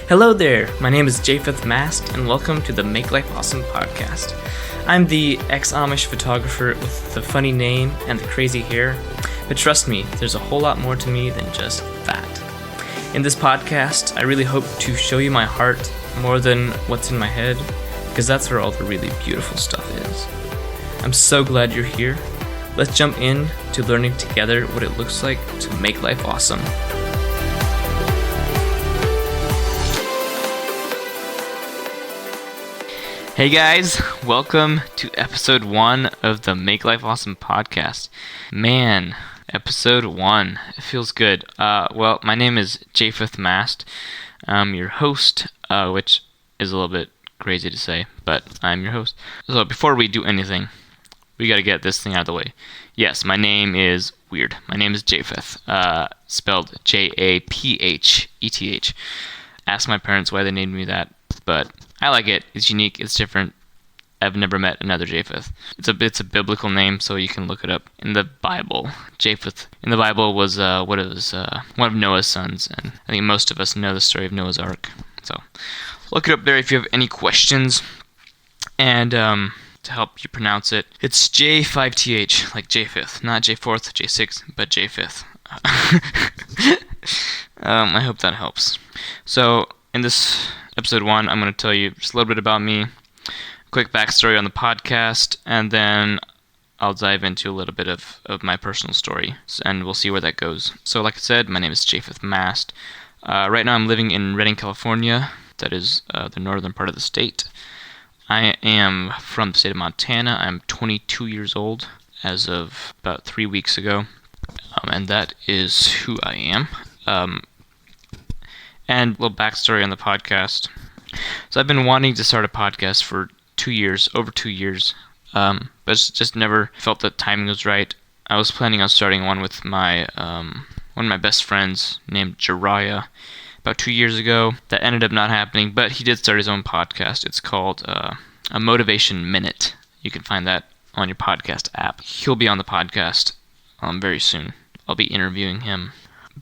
Hello there, my name is Japheth Mast, and welcome to the Make Life Awesome podcast. I'm the Ex-Amish photographer with the funny name and the crazy hair, but trust me, there's a whole lot more to me than just that. In this podcast, I really hope to show you my heart more than what's in my head, because that's where all the really beautiful stuff is. I'm so glad you're here. Let's jump in to learning together what it looks like to make life awesome. Hey guys, welcome to episode 1 of the Make Life Awesome podcast. Man, episode 1, it feels good. Well, my name is Japheth Mast. I'm your host, which is a little bit crazy to say, but I'm your host. So before we do anything, we gotta get this thing out of the way. Yes, my name is weird. My name is Japheth, spelled Japheth. Ask my parents why they named me that, but I like it. It's unique. It's different. I've never met another Japheth. It's a biblical name, so you can look it up in the Bible. Japheth in the Bible was one of Noah's sons, and I think most of us know the story of Noah's Ark. So look it up there if you have any questions. And to help you pronounce it, it's J5TH, like Japheth, not J4th, J6, but Japheth. I hope that helps. So in this episode 1, I'm going to tell you just a little bit about me, a quick backstory on the podcast, and then I'll dive into a little bit of my personal story, and we'll see where that goes. So like I said, my name is Japheth Mast. Right now I'm living in Redding, California. That is the northern part of the state. I am from the state of Montana. I'm 22 years old as of about 3 weeks ago, and that is who I am. And a little backstory on the podcast. So I've been wanting to start a podcast for over 2 years, but just never felt that timing was right. I was planning on starting one with my one of my best friends named Jariah about 2 years ago. That ended up not happening, but he did start his own podcast. It's called A Motivation Minute. You can find that on your podcast app. He'll be on the podcast very soon. I'll be interviewing him.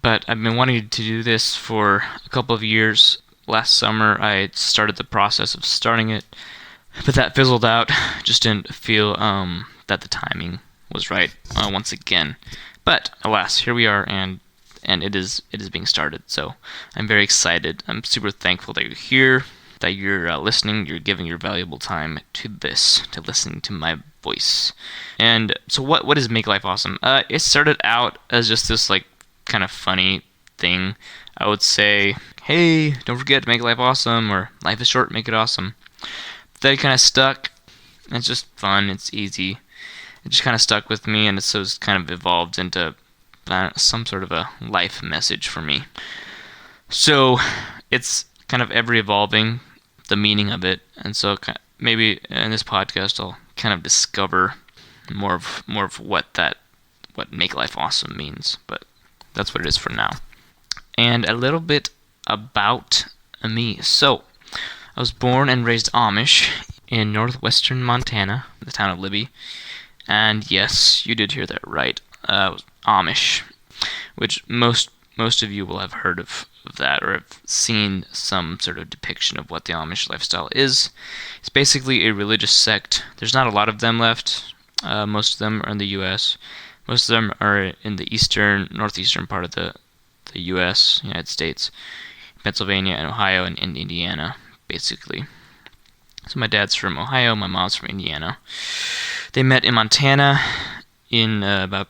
But I've been wanting to do this for a couple of years. Last summer, I started the process of starting it, but that fizzled out. Just didn't feel that the timing was right once again. But alas, here we are, and it is being started. So I'm very excited. I'm super thankful that you're here, that you're listening. You're giving your valuable time to this, to listening to my voice. And so, what is Make Life Awesome? It started out as just this kind of funny thing. I would say, hey, don't forget to make life awesome, or life is short, make it awesome. That kind of stuck. It's just fun, it's easy. It just kind of stuck with me, and it's kind of evolved into some sort of a life message for me. So it's kind of ever evolving, the meaning of it, and so maybe in this podcast I'll kind of discover more of what make life awesome means, but that's what it is for now. And a little bit about me. So, I was born and raised Amish in northwestern Montana, the town of Libby. And yes, you did hear that right. I was Amish, which most of you will have heard of that, or have seen some sort of depiction of what the Amish lifestyle is. It's basically a religious sect. There's not a lot of them left. Most of them are in the U.S., Most of them are in the northeastern part of the U.S., United States, Pennsylvania and Ohio and Indiana, basically. So my dad's from Ohio, my mom's from Indiana. They met in Montana in about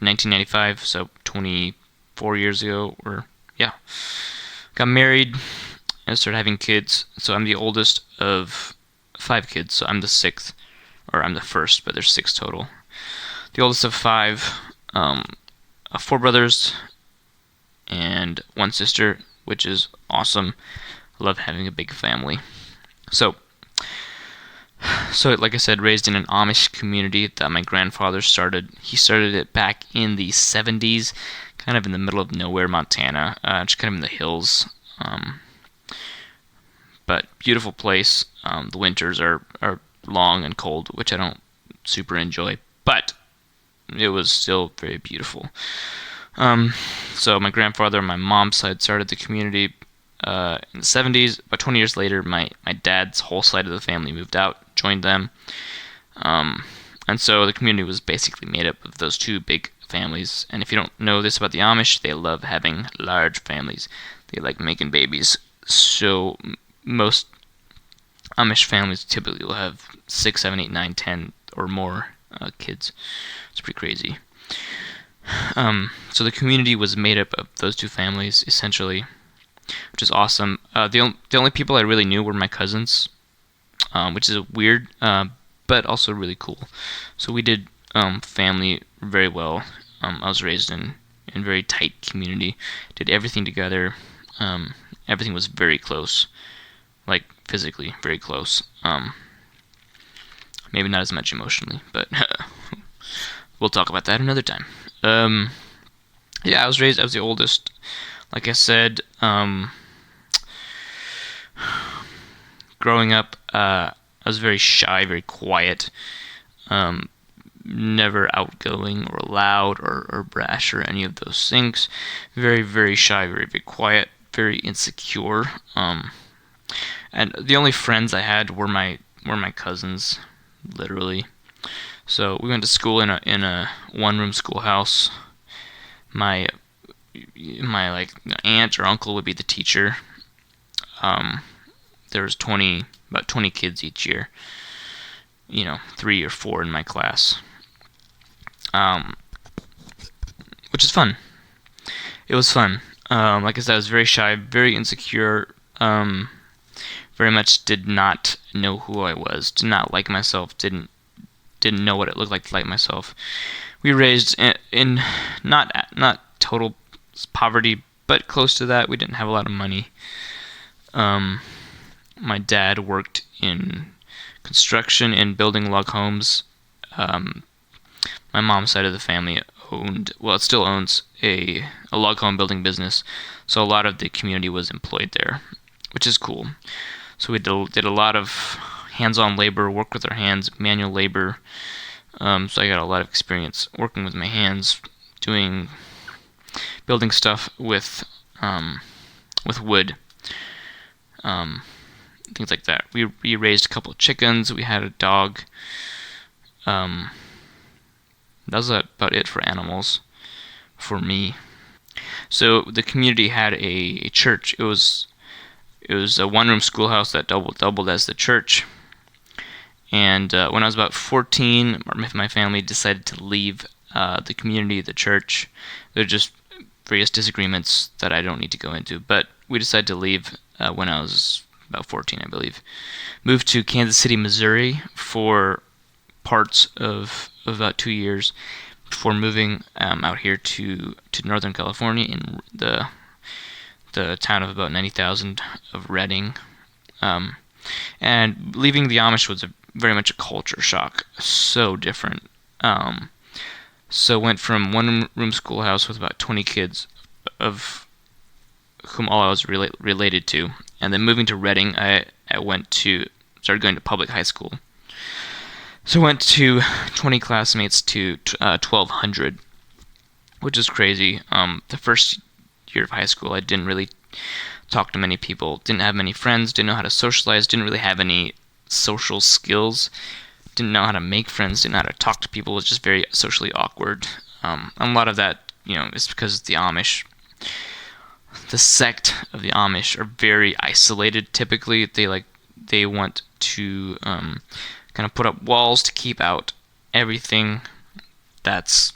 1995, so 24 years ago, Got married and started having kids. So I'm the oldest of 5 kids, so I'm the 6th, or I'm the first, but there's 6 total. The oldest of 5, 4 brothers and 1 sister, which is awesome. I love having a big family. So like I said, raised in an Amish community that my grandfather started. He started it back in the 70s, kind of in the middle of nowhere, Montana, just kind of in the hills. But beautiful place. The winters are long and cold, which I don't super enjoy, but it was still very beautiful. So my grandfather on my mom's side started the community in the 70s. About 20 years later, my dad's whole side of the family moved out, joined them. And so the community was basically made up of those two big families. And if you don't know this about the Amish, they love having large families. They like making babies. So most Amish families typically will have 6, 7, 8, 9, 10 or more kids. It's pretty crazy. So the community was made up of those two families, essentially, which is awesome. The only people I really knew were my cousins, which is weird, but also really cool. So we did family very well. I was raised in a very tight community, did everything together. Everything was very close, like physically very close. Maybe not as much emotionally, but we'll talk about that another time. Yeah, I was the oldest. Like I said, growing up, I was very shy, very quiet, never outgoing or loud or brash or any of those things. Very, very shy, very, very quiet, very insecure. And the only friends I had were my cousins, literally. So we went to school in a one-room schoolhouse. My like aunt or uncle would be the teacher. There was about 20 kids each year. 3 or 4 in my class. Which is fun. It was fun. Like I said, I was very shy, very insecure. Very much did not know who I was. Did not like myself. Didn't know what it looked like to like myself. We raised in not total poverty, but close to that. We didn't have a lot of money. My dad worked in construction and building log homes. My mom's side of the family it still owns a log home building business. So a lot of the community was employed there, which is cool. So we did a lot of hands-on labor, work with our hands, manual labor. So I got a lot of experience working with my hands, building stuff with wood, things like that. We raised a couple of chickens. We had a dog. That was about it for animals, for me. So the community had a church. It was a one-room schoolhouse that doubled as the church. And when I was about 14, my family decided to leave the community, the church. There were just various disagreements that I don't need to go into. But we decided to leave when I was about 14, I believe. Moved to Kansas City, Missouri for parts of about 2 years before moving out here to Northern California in the town of about 90,000 of Redding. And leaving the Amish was very much a culture shock. So different. So went from one-room schoolhouse with about 20 kids, of whom all I was related to, and then moving to Redding, I started going to public high school. So I went to 20 classmates to 1,200, which is crazy. The first year of high school, I didn't really talk to many people, didn't have many friends, didn't know how to socialize, didn't really have any social skills, didn't know how to make friends, didn't know how to talk to people, was just very socially awkward. And a lot of that, is because the Amish, the sect of the Amish, are very isolated. Typically, they want to kind of put up walls to keep out everything that's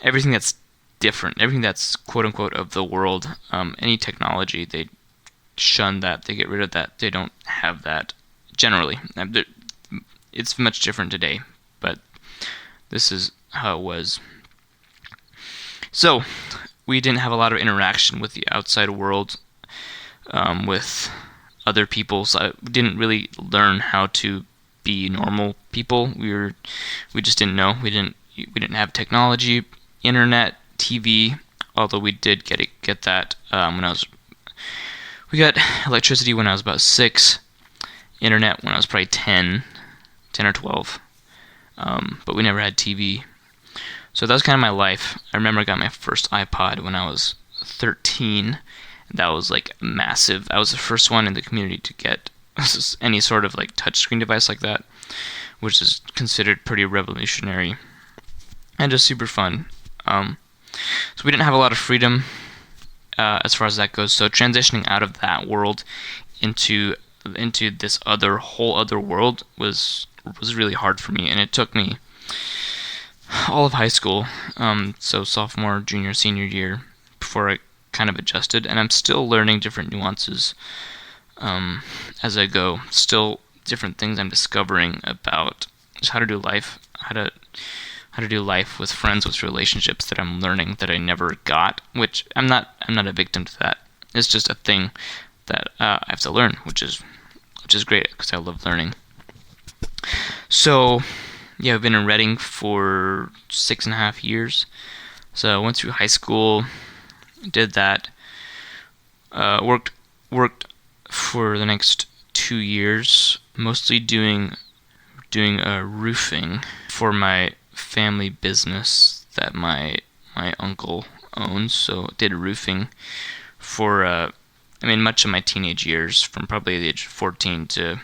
everything that's different, everything that's quote unquote of the world. Any technology, they shun that, they get rid of that, they don't have that generally. It's much different today, but this is how it was. So we didn't have a lot of interaction with the outside world, with other people, so I didn't really learn how to be normal people. We just didn't know. We didn't have technology, internet, TV, although we did get that we got electricity when I was about 6, internet when I was probably 10 or 12, but we never had TV. So that was kind of my life. I remember I got my first iPod when I was 13. That was like massive. I was the first one in the community to get any sort of like touchscreen device like that, which is considered pretty revolutionary and just super fun. So we didn't have a lot of freedom as far as that goes. So transitioning out of that world into this whole other world was really hard for me, and it took me all of high school, so sophomore, junior, senior year, before I kind of adjusted, and I'm still learning different nuances as I go. Still different things I'm discovering about just how to do life, how to do life with friends, with relationships that I'm learning that I never got. Which I'm not a victim to that. It's just a thing that I have to learn, which is great because I love learning. So yeah, I've been in Reading for 6.5 years. So I went through high school, did that, worked for the next 2 years, mostly doing roofing for my family business that my uncle owns. So I did roofing for much of my teenage years, from probably the age of 14 to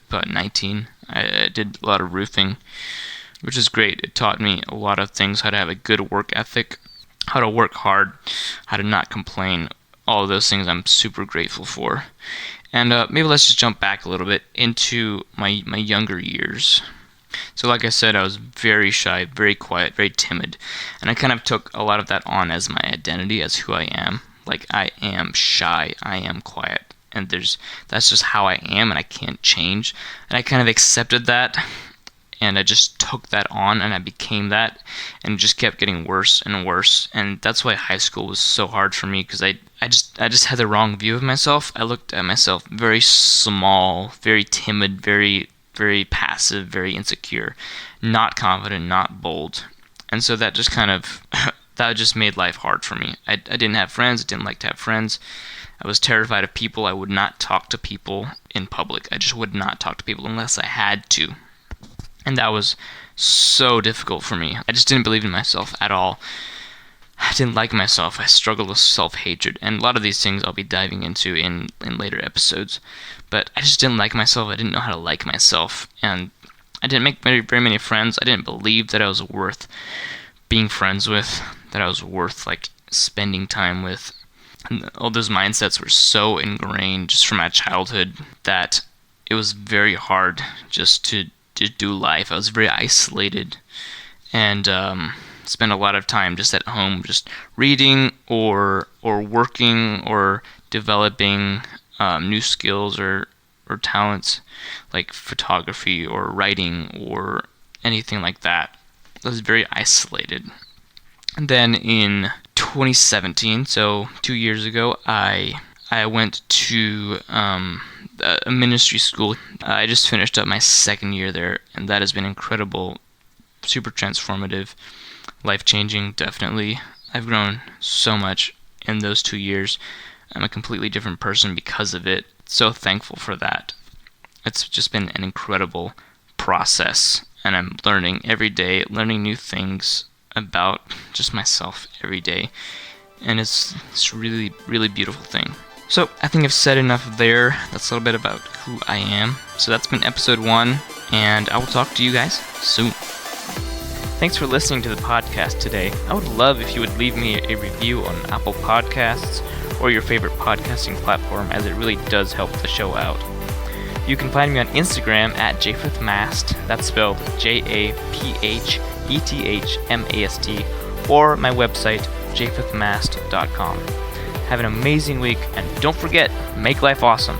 about 19. I did a lot of roofing, which is great. It taught me a lot of things: how to have a good work ethic, how to work hard, how to not complain. All of those things I'm super grateful for. And maybe let's just jump back a little bit into my younger years. So like I said, I was very shy, very quiet, very timid, and I kind of took a lot of that on as my identity, as who I am. Like, I am shy, I am quiet, and that's just how I am, and I can't change. And I kind of accepted that, and I just took that on, and I became that, and it just kept getting worse and worse. And that's why high school was so hard for me, because I just had the wrong view of myself. I looked at myself very small, very timid, very passive, very insecure, not confident, not bold. And so that just kind of that just made life hard for me. I didn't have friends. I didn't like to have friends. I was terrified of people. I would not talk to people in public. I just would not talk to people unless I had to. And that was so difficult for me. I just didn't believe in myself at all. I didn't like myself. I struggled with self-hatred. And a lot of these things I'll be diving into in later episodes. But I just didn't like myself. I didn't know how to like myself. And I didn't make very many friends. I didn't believe that I was worth being friends with, that I was worth like spending time with. And all those mindsets were so ingrained just from my childhood that it was very hard just to do life. I was very isolated, and spent a lot of time just at home, just reading or working or developing new skills or talents like photography or writing or anything like that. I was very isolated. And then in 2017, so 2 years ago, I went to a ministry school. I just finished up my second year there, and that has been incredible, super transformative, life-changing, definitely. I've grown so much in those 2 years. I'm a completely different person because of it. So thankful for that. It's just been an incredible process, and I'm learning every day, learning new things about just myself every day. And it's really, really beautiful thing. So I think I've said enough there. That's a little bit about who I am. So that's been episode 1, and I will talk to you guys soon. Thanks for listening to the podcast today. I would love if you would leave me a review on Apple Podcasts or your favorite podcasting platform, as it really does help the show out. You can find me on Instagram at Japheth Mast, that's spelled JaphethMast, or my website, japhethmast.com. Have an amazing week, and don't forget, make life awesome.